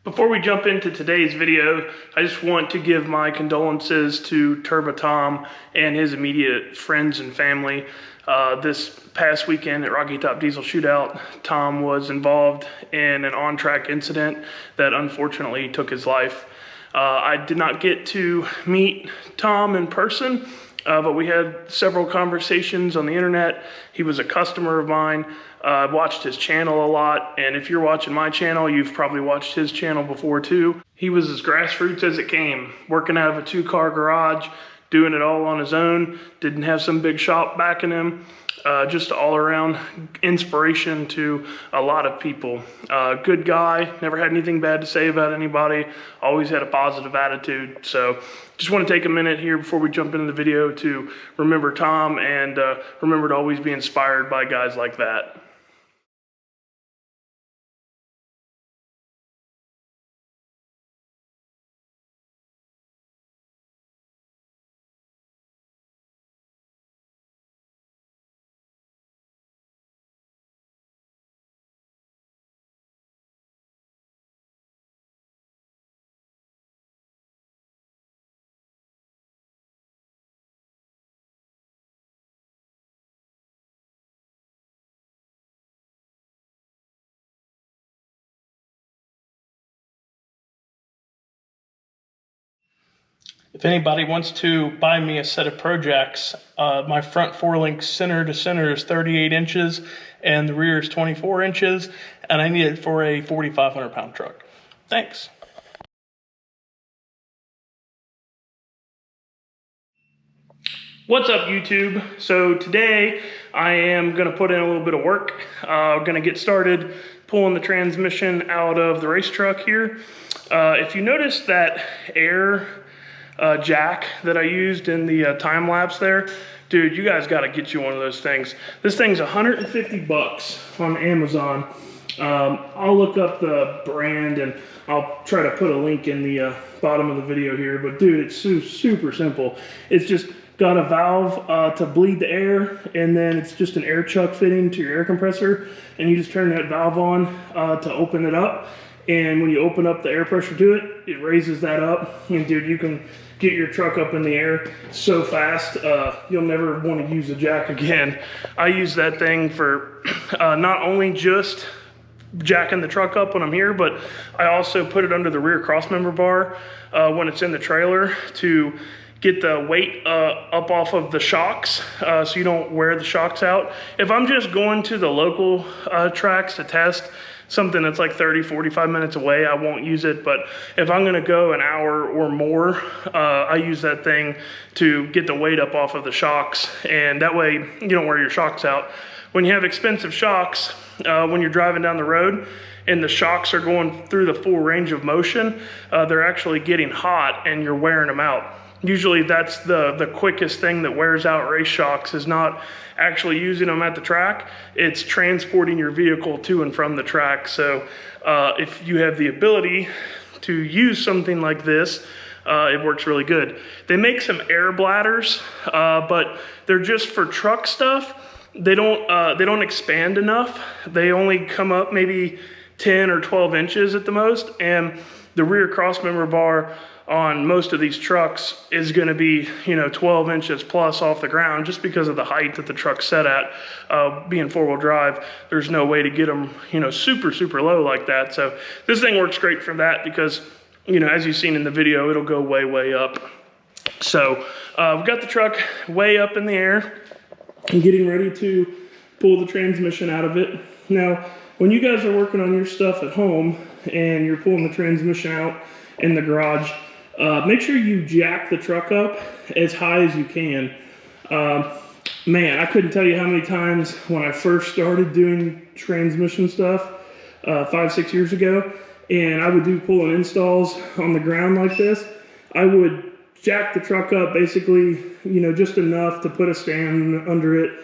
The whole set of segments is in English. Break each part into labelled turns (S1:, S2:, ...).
S1: Before we jump into today's video, I just want to give my condolences to Turbo Tom and his immediate friends and family. This past weekend at Rocky Top Diesel Shootout, Tom was involved in an on-track incident that unfortunately took his life. I did not get to meet Tom in person, but we had several conversations on the internet. He was a customer of mine. I've watched his channel a lot, and if you're watching my channel, you've probably watched his channel before too. He was as grassroots as it came, working out of a 2-car garage, doing it all on his own, didn't have some big shop backing him. Just all around inspiration to a lot of people. Good guy, never had anything bad to say about anybody, always had a positive attitude. So just want to take a minute here before we jump into the video to remember Tom and remember to always be inspired by guys like that. If anybody wants to buy me a set of Pro Jacks, my front 4-link center to center is 38 inches and the rear is 24 inches, and I need it for a 4,500 pound truck. Thanks. What's up, YouTube? So today I am gonna put in a little bit of work. Gonna get started pulling the transmission out of the race truck here. If you notice that air jack that I used in the time lapse there, dude, you guys got to get you one of those things. This thing's 150 bucks on Amazon. I'll look up the brand and I'll try to put a link in the bottom of the video here, but dude, it's super simple. It's just got a valve to bleed the air, and then it's just an air chuck fitting to your air compressor, and you just turn that valve on to open it up. And when you open up the air pressure to it, it raises that up. And dude, you can get your truck up in the air so fast, you'll never want to use a jack again. I use that thing for not only just jacking the truck up when I'm here, but I also put it under the rear crossmember bar when it's in the trailer to get the weight up off of the shocks so you don't wear the shocks out. If I'm just going to the local tracks to test, something that's like 30-45 minutes away, I won't use it. But if I'm gonna go an hour or more, I use that thing to get the weight up off of the shocks, and that way you don't wear your shocks out. When you have expensive shocks, when you're driving down the road and the shocks are going through the full range of motion, they're actually getting hot and you're wearing them out. Usually that's the quickest thing that wears out race shocks, is not actually using them at the track. It's transporting your vehicle to and from the track. So if you have the ability to use something like this, it works really good. They make some air bladders, but they're just for truck stuff. They don't expand enough. They only come up maybe 10 or 12 inches at the most, and the rear crossmember bar on most of these trucks is going to be 12 inches plus off the ground, just because of the height that the truck's set at. Being 4-wheel drive, there's no way to get them super low like that. So this thing works great for that, because as you've seen in the video, it'll go way up. So we've got the truck way up in the air and getting ready to pull the transmission out of it. Now, when you guys are working on your stuff at home and you're pulling the transmission out in the garage, make sure you jack the truck up as high as you can. Man, I couldn't tell you how many times when I first started doing transmission stuff 5-6 years ago, and I would do pulling installs on the ground like this, I would jack the truck up basically, just enough to put a stand under it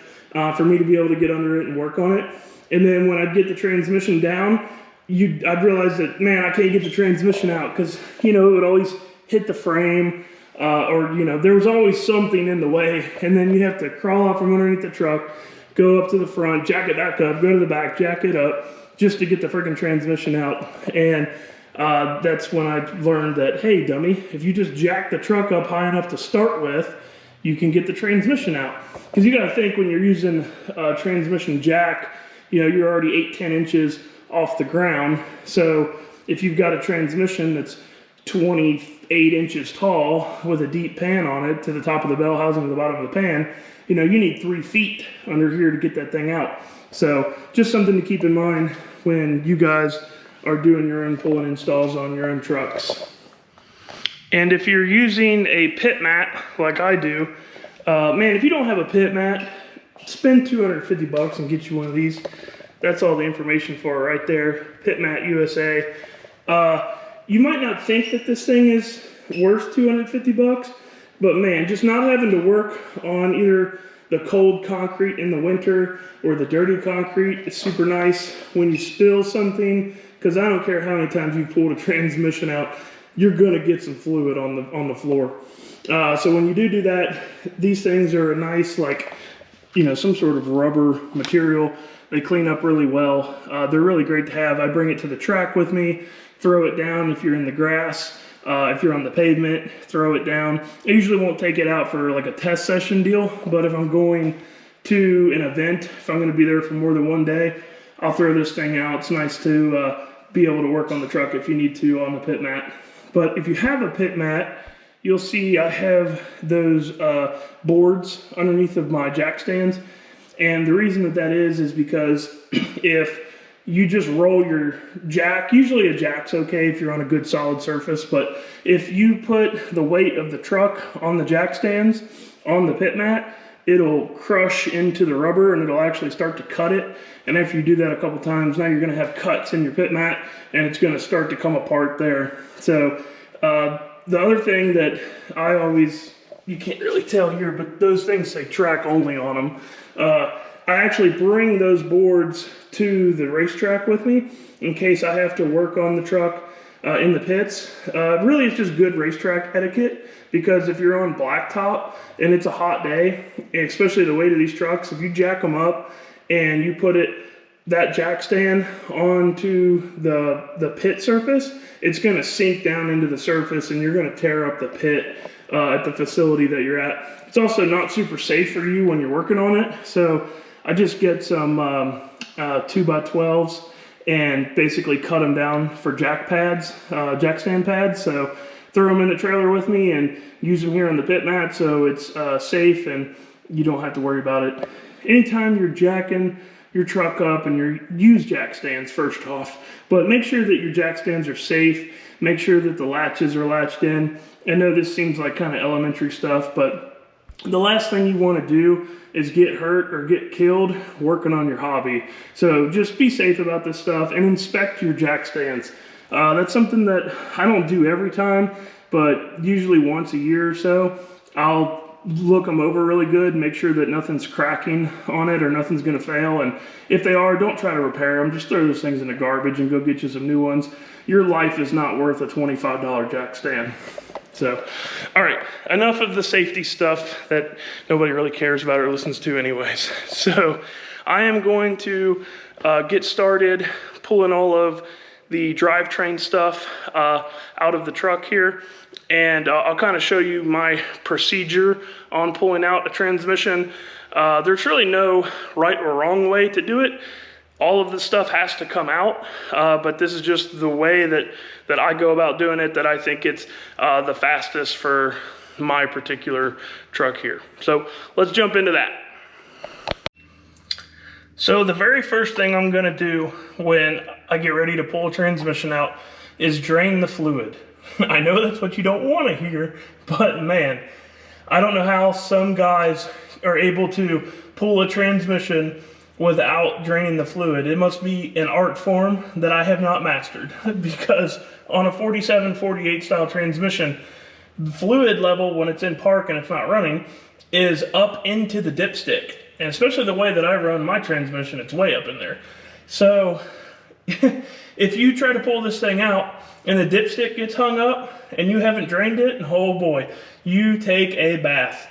S1: for me to be able to get under it and work on it. And then when I'd get the transmission down, I'd realize that, man, I can't get the transmission out, because it would always hit the frame, or there was always something in the way, and then you'd have to crawl out from underneath the truck, go up to the front, jack it back up, go to the back, jack it up, just to get the freaking transmission out. And that's when I learned that, hey, dummy, if you just jack the truck up high enough to start with, you can get the transmission out. Because you got to think, when you're using a transmission jack, you know, you're already 8-10 inches off the ground. So if you've got a transmission that's 28 inches tall with a deep pan on it to the top of the bell housing to the bottom of the pan, you know, you need 3 feet under here to get that thing out. So just something to keep in mind when you guys are doing your own pull-in installs on your own trucks. And if you're using a pit mat like I do, man, if you don't have a pit mat, spend $250 and get you one of these. That's all the information for it right there. Pit Mat USA. You might not think that this thing is worth $250, but man, just not having to work on either the cold concrete in the winter or the dirty concrete, it's super nice when you spill something, because I don't care how many times you pulled a transmission out, you're gonna get some fluid on the floor. So when you do that, these things are a nice, like, you know, some sort of rubber material. They clean up really well. They're really great to have. I bring it to the track with me, throw it down if you're in the grass. If you're on the pavement, throw it down. I usually won't take it out for like a test session deal, but if I'm going to an event, if I'm gonna be there for more than one day, I'll throw this thing out. It's nice to be able to work on the truck if you need to on the pit mat. But if you have a pit mat, you'll see I have those boards underneath of my jack stands. And the reason that is because if you just roll your jack, usually a jack's okay if you're on a good solid surface, but if you put the weight of the truck on the jack stands on the pit mat, it'll crush into the rubber and it'll actually start to cut it. And after you do that a couple times, now you're gonna have cuts in your pit mat and it's gonna start to come apart there. So the other thing that I always, you can't really tell here, but those things say track only on them. I actually bring those boards to the racetrack with me in case I have to work on the truck in the pits. Really, it's just good racetrack etiquette, because if you're on blacktop and it's a hot day, especially the weight of these trucks, if you jack them up and you put that jack stand onto the pit surface, it's going to sink down into the surface and you're going to tear up the pit at the facility that you're at. It's also not super safe for you when you're working on it. So I just get some 2x12s and basically cut them down for jack pads, jack stand pads. So throw them in the trailer with me and use them here on the pit mat so it's safe and you don't have to worry about it. Anytime you're jacking your truck up, and use jack stands first off, but make sure that your jack stands are safe. Make sure that the latches are latched in. I know this seems like kind of elementary stuff, but the last thing you want to do is get hurt or get killed working on your hobby. So just be safe about this stuff and inspect your jack stands. That's something that I don't do every time, but usually once a year or so, I'll look them over really good, make sure that nothing's cracking on it or nothing's gonna fail. And if they are, don't try to repair them. Just throw those things in the garbage and go get you some new ones. Your life is not worth a $25 jack stand. So, all right, enough of the safety stuff that nobody really cares about or listens to anyways. So I am going to get started pulling all of the drivetrain stuff out of the truck here. And I'll kind of show you my procedure on pulling out a transmission. There's really no right or wrong way to do it. All of the stuff has to come out, but this is just the way that I go about doing it, that I think it's the fastest for my particular truck here. So let's jump into that. So the very first thing I'm gonna do when I get ready to pull a transmission out is drain the fluid. I know that's what you don't want to hear, but man, I don't know how some guys are able to pull a transmission without draining the fluid. It must be an art form that I have not mastered, because on a 47-48 style transmission, the fluid level when it's in park and it's not running is up into the dipstick. And especially the way that I run my transmission, it's way up in there. So if you try to pull this thing out and the dipstick gets hung up and you haven't drained it, oh boy, you take a bath.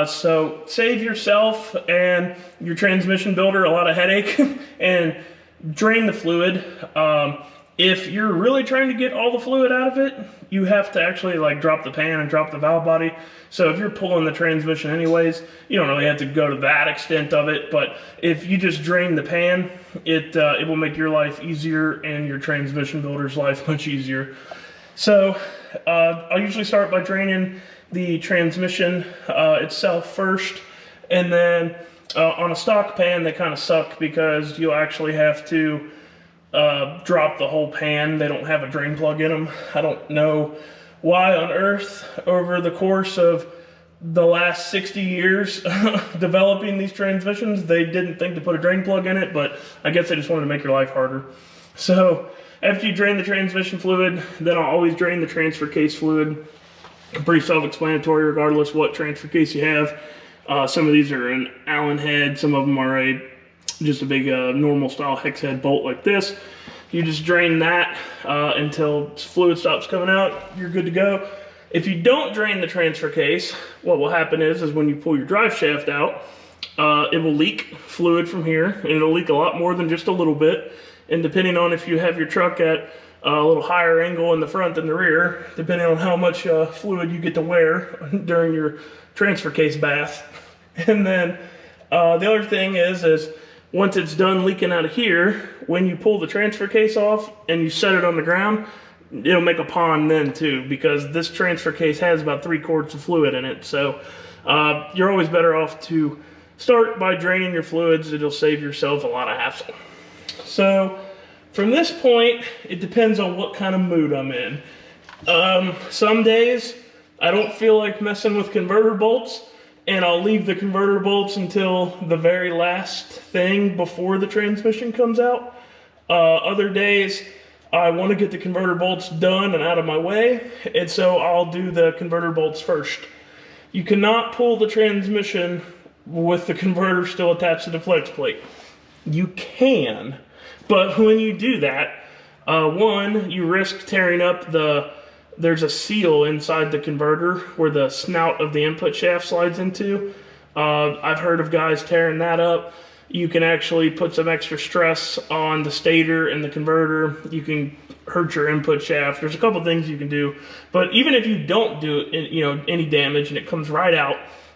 S1: So save yourself and your transmission builder a lot of headache and drain the fluid. If you're really trying to get all the fluid out of it, you have to actually like drop the pan and drop the valve body. So if you're pulling the transmission anyways, you don't really have to go to that extent of it. But if you just drain the pan, it will make your life easier and your transmission builder's life much easier. So I'll usually start by draining the transmission itself first, and then on a stock pan they kind of suck because you'll actually have to drop the whole pan. They don't have a drain plug in them. I don't know why on earth over the course of the last 60 years developing these transmissions they didn't think to put a drain plug in it, but I guess they just wanted to make your life harder. So after you drain the transmission fluid, then I'll always drain the transfer case fluid. Pretty self-explanatory regardless what transfer case you have. Some of these are an Allen head, some of them are just a big normal style hex head bolt like this. You just drain that until fluid stops coming out, you're good to go. If you don't drain the transfer case, what will happen is when you pull your drive shaft out, it will leak fluid from here, and it'll leak a lot more than just a little bit. And depending on if you have your truck at a little higher angle in the front than the rear, depending on how much fluid you get to wear during your transfer case bath. And then the other thing is once it's done leaking out of here, when you pull the transfer case off and you set it on the ground, it'll make a pond then too, because this transfer case has about 3 quarts of fluid in it. So you're always better off to start by draining your fluids. It'll save yourself a lot of hassle. So from this point, it depends on what kind of mood I'm in. Some days I don't feel like messing with converter bolts, and I'll leave the converter bolts until the very last thing before the transmission comes out. Other days I want to get the converter bolts done and out of my way, and so I'll do the converter bolts first. You cannot pull the transmission with the converter still attached to the flex plate. You can, but when you do that, one, you risk tearing up there's a seal inside the converter where the snout of the input shaft slides into. I've heard of guys tearing that up. You can actually put some extra stress on the stator and the converter. You can hurt your input shaft. There's a couple things you can do, but even if you don't do any damage and it comes right out,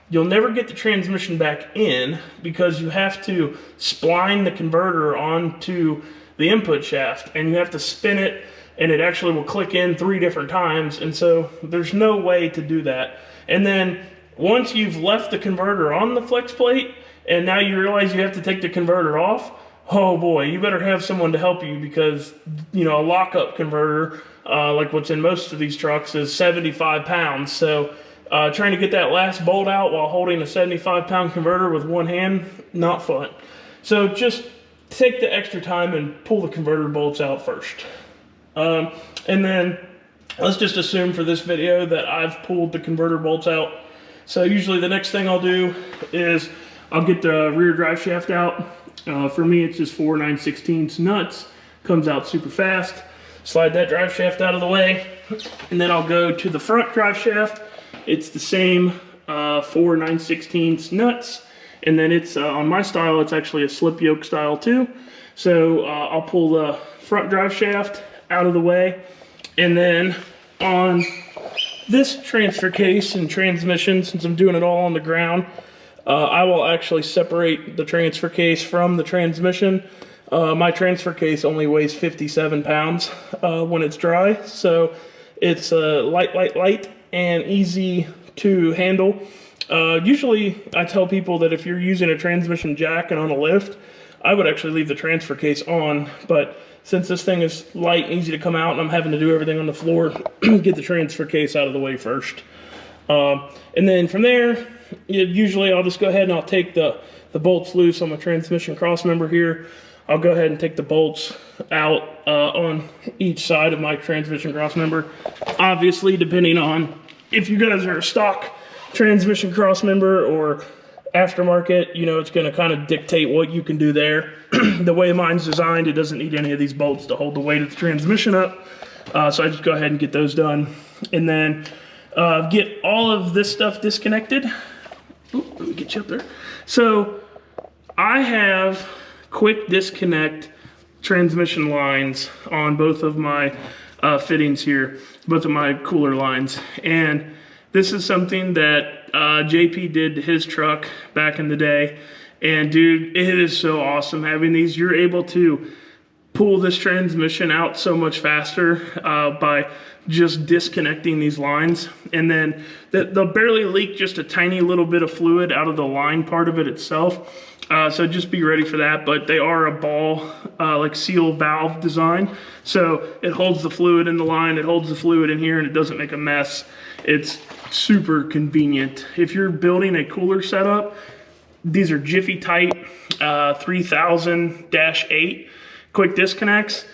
S1: you'll never get the transmission back in because you have to spline the converter onto the input shaft and you have to spin it, and it actually will click in 3 different times, and so there's no way to do that. And then once you've left the converter on the flex plate and now you realize you have to take the converter off, oh boy, you better have someone to help you, because a lockup converter, like what's in most of these trucks, is 75 pounds. So trying to get that last bolt out while holding a 75-pound converter with one hand, not fun. So just take the extra time and pull the converter bolts out first. And then let's just assume for this video that I've pulled the converter bolts out. So usually the next thing I'll do is I'll get the rear drive shaft out. For me, it's just 4 9/16 nuts. Comes out super fast. Slide that drive shaft out of the way, and then I'll go to the front drive shaft. It's the same 4 9/16 nuts, and then it's on my style, it's actually a slip yoke style too. So I'll pull the front drive shaft out of the way, and then on this transfer case and transmission, since I'm doing it all on the ground, I will actually separate the transfer case from the transmission. My transfer case only weighs 57 pounds when it's dry, so it's light and easy to handle. Usually I tell people that if you're using a transmission jack and on a lift, I would actually leave the transfer case on, but since this thing is light and easy to come out and I'm having to do everything on the floor, get the transfer case out of the way first. And then from there, usually I'll just go ahead and I'll take the bolts loose on my transmission cross member here. I'll go ahead and take the bolts out on each side of my transmission cross member. Obviously, depending on if you guys are a stock transmission cross member or aftermarket, it's going to kind of dictate what you can do there. The way mine's designed, it doesn't need any of these bolts to hold the weight of the transmission up. So I just go ahead and get those done. And then get all of this stuff disconnected. Ooh, let me get you up there. So I have quick disconnect transmission lines on both of my fittings here, both of my cooler lines. And this is something that JP did to his truck back in the day. And dude, it is so awesome having these. You're able to pull this transmission out so much faster by just disconnecting these lines. And then they'll barely leak just a tiny little bit of fluid out of the line part of it itself. So just be ready for that. But they are a ball like seal valve design. So it holds the fluid in the line, it holds the fluid in here, and it doesn't make a mess. It's super convenient. If you're building a cooler setup, these are Jiffy Tight 3000-8 quick disconnects.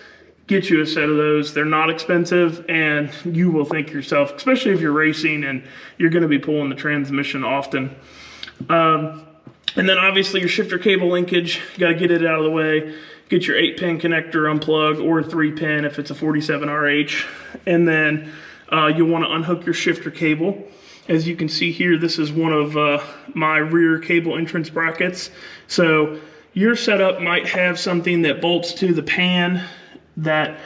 S1: Get you a set of those. They're not expensive, and you will thank yourself, especially if you're racing and you're going to be pulling the transmission often. And then obviously your shifter cable linkage, you got to get it out of the way. Get your 8-pin connector unplugged, or 3-pin if it's a 47RH. And then you'll want to unhook your shifter cable. As you can see here, this is one of my rear cable entrance brackets. So your setup might have something that bolts to the pan that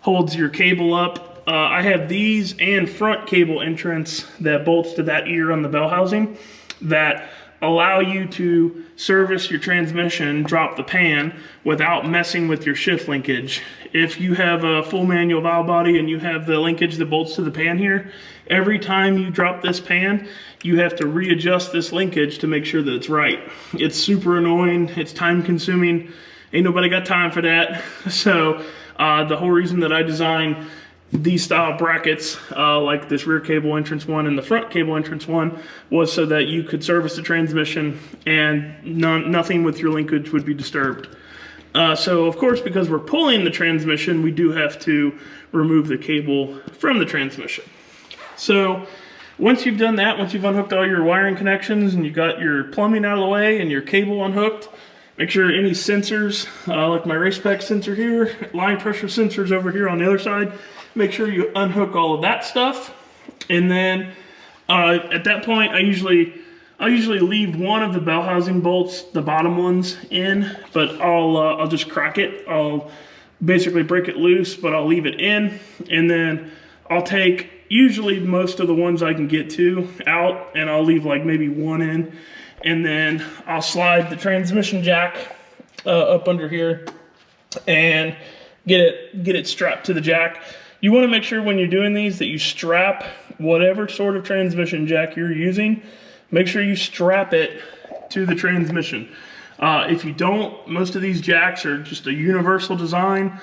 S1: holds your cable up. I have these and front cable entrance that bolts to that ear on the bell housing that allow you to service your transmission, drop the pan, without messing with your shift linkage. If you have a full manual valve body and you have the linkage that bolts to the pan here, every time you drop this pan, you have to readjust this linkage to make sure that it's right. It's super annoying, it's time consuming, ain't nobody got time for that. So the whole reason that I designed these style brackets, like this rear cable entrance one and the front cable entrance one, was so that you could service the transmission and nothing with your linkage would be disturbed. So of course, because we're pulling the transmission, we do have to remove the cable from the transmission. So once you've done that, once you've unhooked all your wiring connections and you got your plumbing out of the way and your cable unhooked, make sure any sensors, like my race pack sensor here, line pressure sensors over here on the other side, make sure you unhook all of that stuff. And then at that point, I usually leave one of the bell housing bolts, the bottom ones, in, but I'll just crack it. I'll basically break it loose, but I'll leave it in. And then I'll take usually most of the ones I can get to out, and I'll leave like maybe one in. And then I'll slide the transmission jack up under here and get it strapped to the jack. You want to make sure when you're doing these that you strap whatever sort of transmission jack you're using. Make sure you strap it to the transmission. If you don't, most of these jacks are just a universal design,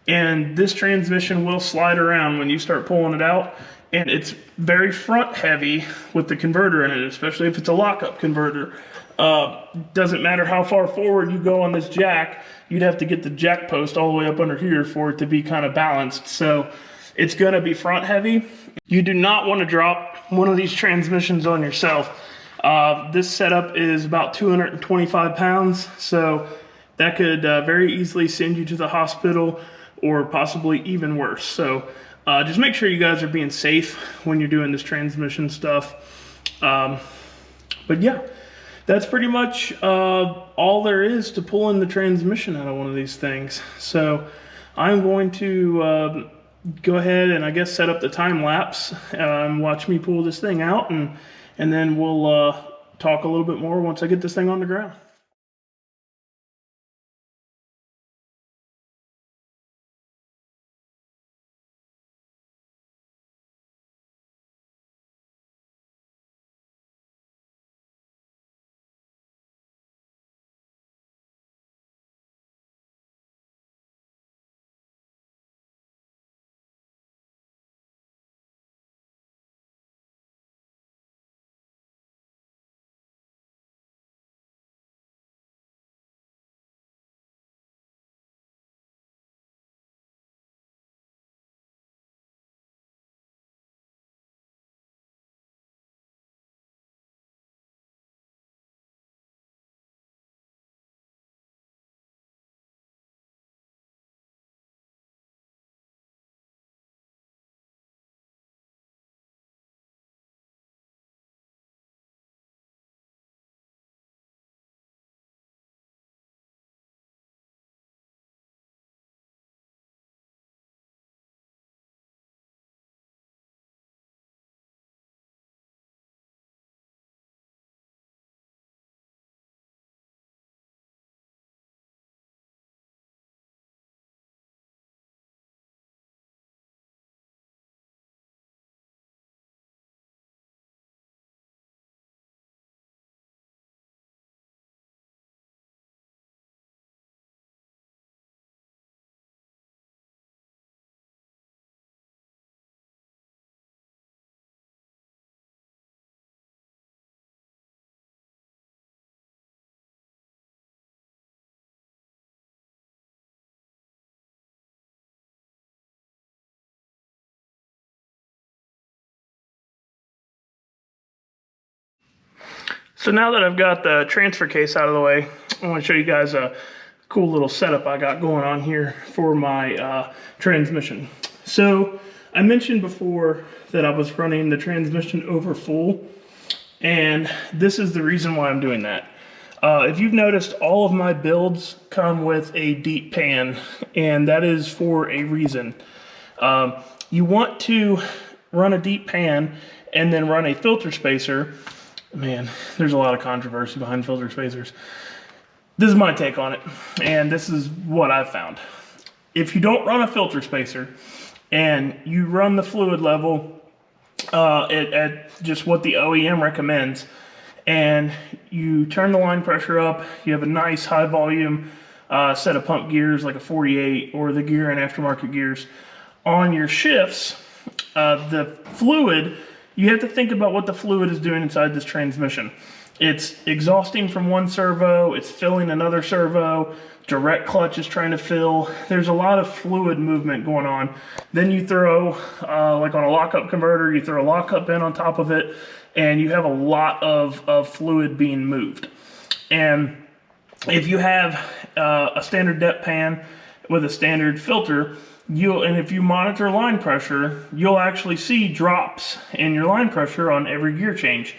S1: and this transmission will slide around when you start pulling it out. And it's very front heavy with the converter in it, especially if it's a lockup converter. Doesn't matter how far forward you go on this jack, you'd have to get the jack post all the way up under here for it to be kind of balanced. So it's gonna be front heavy. You do not want to drop one of these transmissions on yourself. This setup is about 225 pounds, so that could very easily send you to the hospital, or possibly even worse. So just make sure you guys are being safe when you're doing this transmission stuff. But yeah, that's pretty much all there is to pulling the transmission out of one of these things. So I'm going to go ahead and I guess set up the time lapse and watch me pull this thing out, and then we'll talk a little bit more once I get this thing on the ground. So now that I've got the transfer case out of the way, I want to show you guys a cool little setup I got going on here for my transmission. So I mentioned before that I was running the transmission over full, and this is the reason why I'm doing that. If you've noticed, all of my builds come with a deep pan, and that is for a reason. You want to run a deep pan and then run a filter spacer. Man, there's a lot of controversy behind filter spacers. This is my take on it, and this is what I've found. If you don't run a filter spacer and you run the fluid level at just what the OEM recommends, and you turn the line pressure up, you have a nice high volume set of pump gears like a 48 or the gear and aftermarket gears on your shifts, the fluid, you have to think about what the fluid is doing inside this transmission. It's exhausting from one servo, it's filling another servo, direct clutch is trying to fill. There's a lot of fluid movement going on. Then you throw, like on a lockup converter, you throw a lockup in on top of it, and you have a lot of fluid being moved. And if you have a standard depth pan with a standard filter, and if you monitor line pressure, you'll actually see drops in your line pressure on every gear change.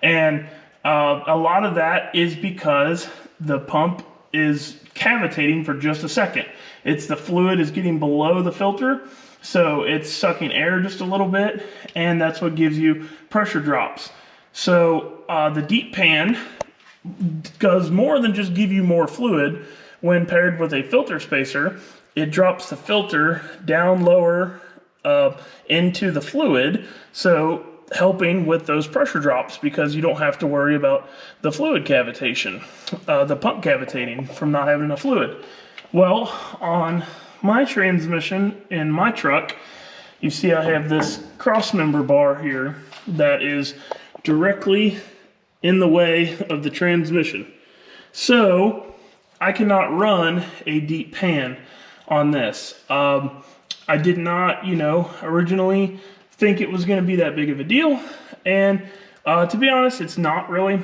S1: And a lot of that is because the pump is cavitating for just a second. It's the fluid is getting below the filter, so it's sucking air just a little bit, and that's what gives you pressure drops. So the deep pan does more than just give you more fluid. When paired with a filter spacer, it drops the filter down lower into the fluid, so helping with those pressure drops because you don't have to worry about the fluid cavitation, the pump cavitating from not having enough fluid. Well, on my transmission in my truck, you see I have this crossmember bar here that is directly in the way of the transmission. So I cannot run a deep pan on this. I did not, originally think it was going to be that big of a deal, and to be honest, it's not really.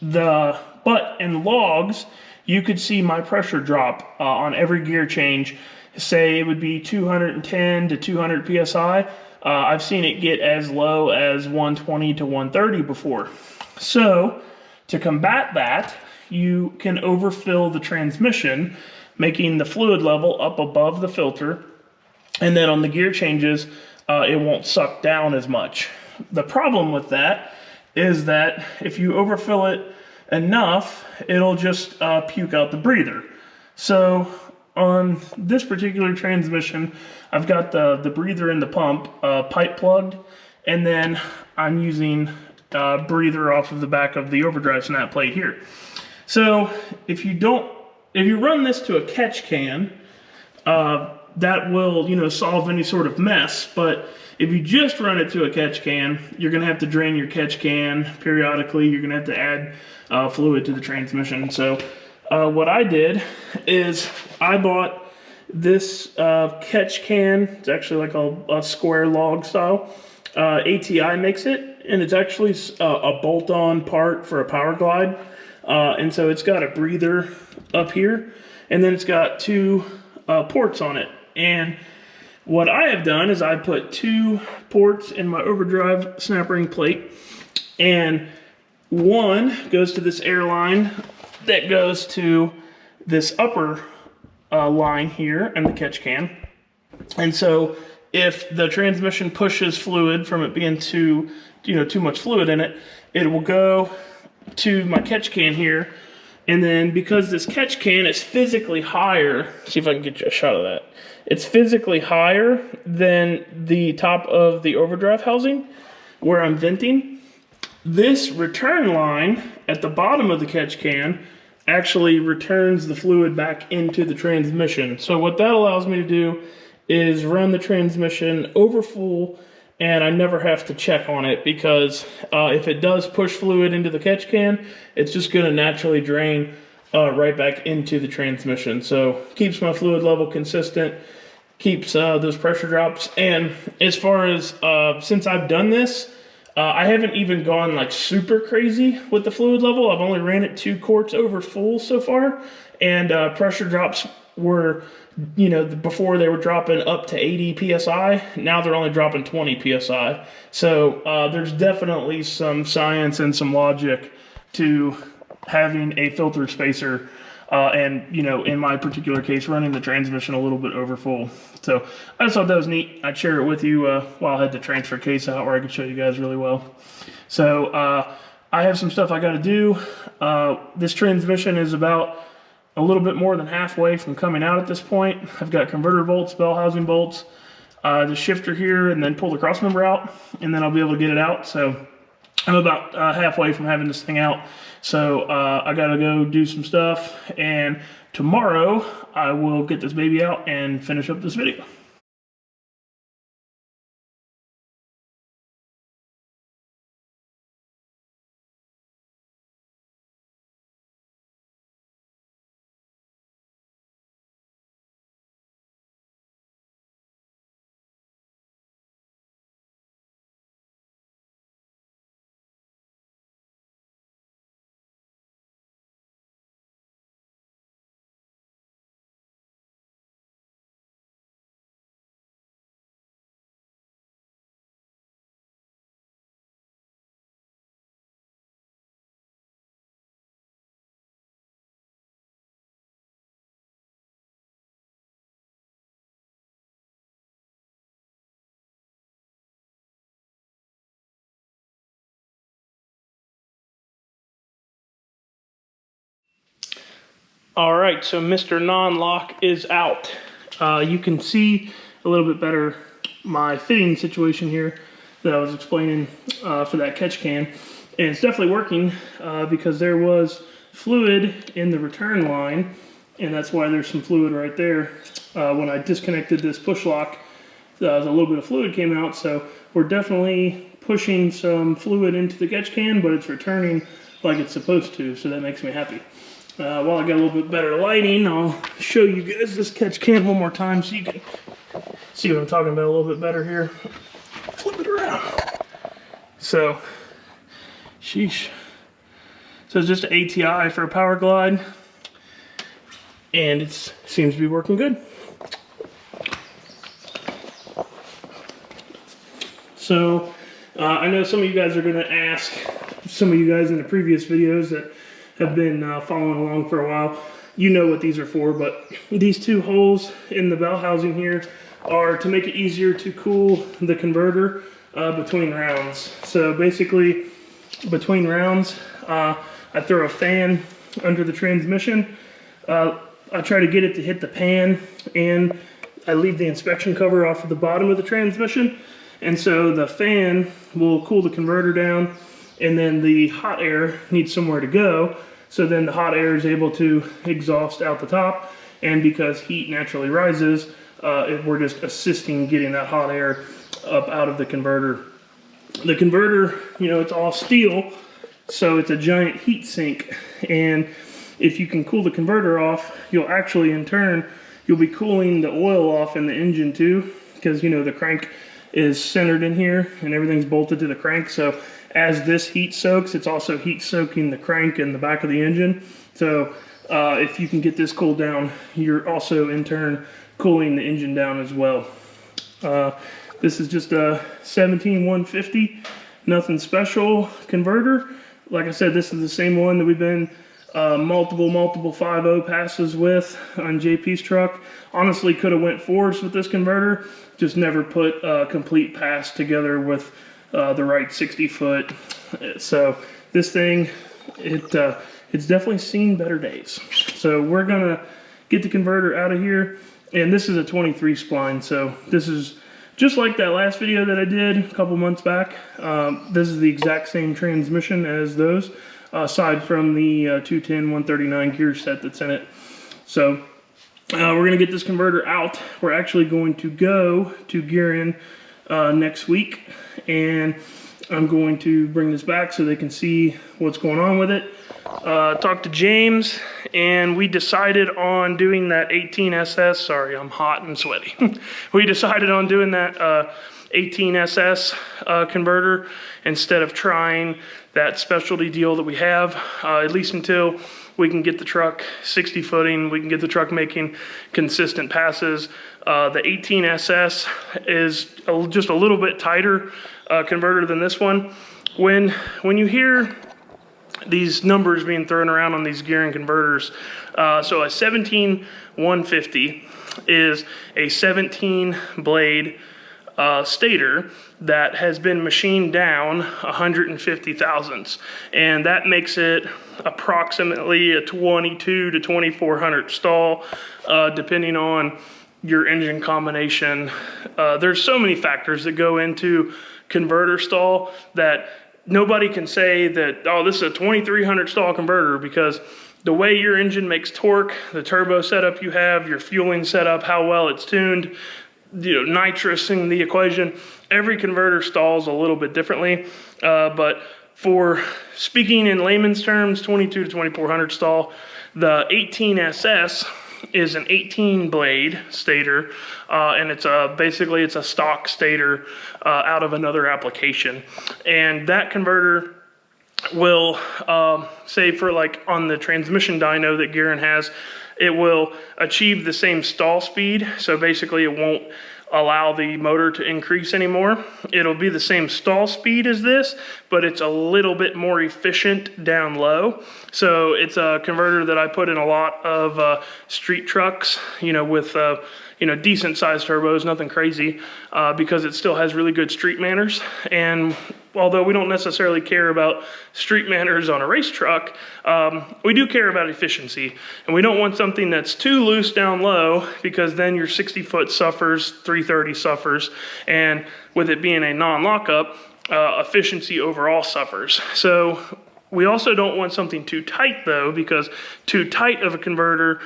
S1: But in logs, you could see my pressure drop on every gear change. Say it would be 210 to 200 psi. I've seen it get as low as 120 to 130 before. So to combat that, you can overfill the transmission, making the fluid level up above the filter, and then on the gear changes, it won't suck down as much. The problem with that is that if you overfill it enough, it'll just puke out the breather. So on this particular transmission, I've got the breather in the pump pipe plugged, and then I'm using breather off of the back of the overdrive snap plate here. So if you run this to a catch can, that will, solve any sort of mess. But if you just run it to a catch can, you're going to have to drain your catch can periodically. You're going to have to add fluid to the transmission. So what I did is I bought this catch can. It's actually like a square log style. ATI makes it, and it's actually a bolt-on part for a power glide. And so it's got a breather up here, and then it's got two ports on it. And what I have done is I put two ports in my overdrive snap ring plate, and one goes to this air line that goes to this upper line here in the catch can. And so if the transmission pushes fluid from it being too much fluid in it, it will go to my catch can here. And then because this catch can is physically higher, see if I can get you a shot of that. It's physically higher than the top of the overdrive housing where I'm venting. This return line at the bottom of the catch can actually returns the fluid back into the transmission. So what that allows me to do is run the transmission over full, and I never have to check on it because if it does push fluid into the catch can, it's just going to naturally drain right back into the transmission. So keeps my fluid level consistent, keeps those pressure drops. And as far as since I've done this, I haven't even gone like super crazy with the fluid level. I've only ran it 2 quarts over full so far, and pressure drops were, you know, before they were dropping up to 80 psi. Now they're only dropping 20 psi. So there's definitely some science and some logic to having a filter spacer. And, you know, in my particular case, running the transmission a little bit over full. So I just thought that was neat. I'd share it with you while I had the transfer case out where I could show you guys really well. So I have some stuff I got to do. This transmission is about a little bit more than halfway from coming out at this point. I've got converter bolts, bell housing bolts, the shifter here, and then pull the cross member out, and then I'll be able to get it out. So I'm about halfway from having this thing out. So I gotta go do some stuff, and tomorrow I will get this baby out and finish up this video. All right, so Mr. Non-Lock is out. You can see a little bit better my fitting situation here that I was explaining for that catch can. And it's definitely working because there was fluid in the return line, and that's why there's some fluid right there. When I disconnected this push lock, a little bit of fluid came out, so we're definitely pushing some fluid into the catch can, but it's returning like it's supposed to, so that makes me happy. While I got a little bit better lighting, I'll show you guys this catch can one more time so you can see what I'm talking about a little bit better here. Flip it around. So, sheesh. So it's just an ATI for a power glide, and it seems to be working good. So, I know some of you guys are going to ask, some of you guys in the previous videos that have been following along for a while, you know what these are for, but these 2 holes in the bell housing here are to make it easier to cool the converter between rounds. So basically, between rounds, I throw a fan under the transmission. I try to get it to hit the pan, and I leave the inspection cover off of the bottom of the transmission. And so the fan will cool the converter down, and then the hot air needs somewhere to go. So then the hot air is able to exhaust out the top, and because heat naturally rises, we're just assisting getting that hot air up out of the converter. The converter, you know, it's all steel, so it's a giant heat sink, and if you can cool the converter off, you'll actually in turn, you'll be cooling the oil off in the engine too, because you know the crank is centered in here and everything's bolted to the crank. So as this heat soaks, it's also heat soaking the crank and the back of the engine. So if you can get this cooled down, you're also in turn cooling the engine down as well. This is just a 17150, nothing special converter. Like I said, this is the same one that we've been multiple 5.0 passes with on JP's truck. Honestly, could have went 4s with this converter, just never put a complete pass together with the right 60-foot. So this thing, it's definitely seen better days. So we're gonna get the converter out of here, and this is a 23 spline. So this is just like that last video that I did a couple months back. This is the exact same transmission as those, aside from the 210 139 gear set that's in it. So we're gonna get this converter out. We're actually going to go to Gearin next week, and I'm going to bring this back so they can see what's going on with it. Talked to James, and we decided on doing that 18SS. Sorry, I'm hot and sweaty. We decided on doing that 18SS converter instead of trying that specialty deal that we have, at least until we can get the truck 60 footing, we can get the truck making consistent passes. The 18SS is just a little bit tighter converter than this one. When you hear these numbers being thrown around on these gearing converters, so a 17150 is a 17 blade stator that has been machined down 150 thousandths, and that makes it approximately a 22 to 2400 stall, depending on your engine combination. There's so many factors that go into converter stall that nobody can say that, oh, this is a 2300 stall converter, because the way your engine makes torque, the turbo setup you have, your fueling setup, how well it's tuned, nitrous in the equation, every converter stalls a little bit differently. But for speaking in layman's terms, 22 to 2400 stall, the 18SS is an 18 blade stator, and it's basically it's a stock stator out of another application. And that converter will, say for like on the transmission dyno that Gearin has, it will achieve the same stall speed. So basically it won't allow the motor to increase anymore. It'll be the same stall speed as this, but it's a little bit more efficient down low. So it's a converter that I put in a lot of street trucks, with decent sized turbos, nothing crazy, because it still has really good street manners. And although we don't necessarily care about street manners on a race truck, we do care about efficiency. And we don't want something that's too loose down low, because then your 60 foot suffers, 330 suffers, and with it being a non-lockup, efficiency overall suffers. So we also don't want something too tight though, because too tight of a converter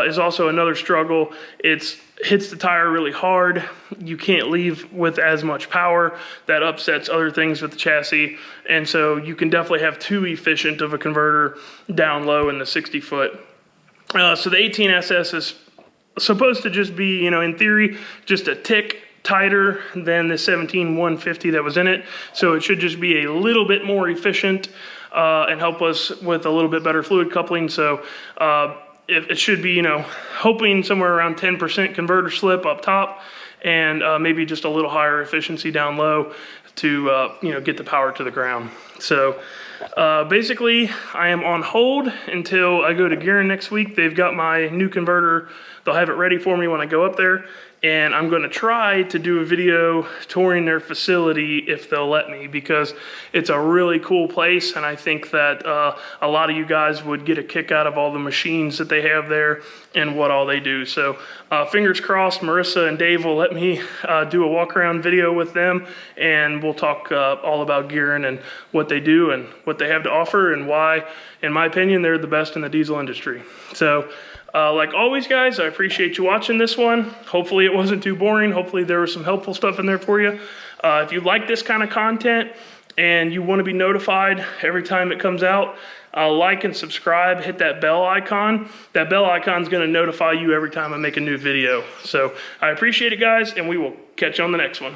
S1: is also another struggle. It hits the tire really hard. You can't leave with as much power. That upsets other things with the chassis. And so you can definitely have too efficient of a converter down low in the 60 foot. So the 18SS is supposed to just be, in theory, just a tick tighter than the 17150 that was in it. So it should just be a little bit more efficient and help us with a little bit better fluid coupling. So it should be, hoping somewhere around 10% converter slip up top, and maybe just a little higher efficiency down low to, get the power to the ground. So basically I am on hold until I go to Gearin next week. They've got my new converter. They'll have it ready for me when I go up there. And I'm going to try to do a video touring their facility if they'll let me, because it's a really cool place. And I think that a lot of you guys would get a kick out of all the machines that they have there and what all they do. So fingers crossed, Marissa and Dave will let me do a walk around video with them, and we'll talk all about Gearin and what they do and what they have to offer, and why, in my opinion, they're the best in the diesel industry. So like always, guys, I appreciate you watching this one. Hopefully it wasn't too boring. Hopefully there was some helpful stuff in there for you. If you like this kind of content and you want to be notified every time it comes out, like and subscribe, hit that bell icon. That bell icon is going to notify you every time I make a new video. So I appreciate it, guys, and we will catch you on the next one.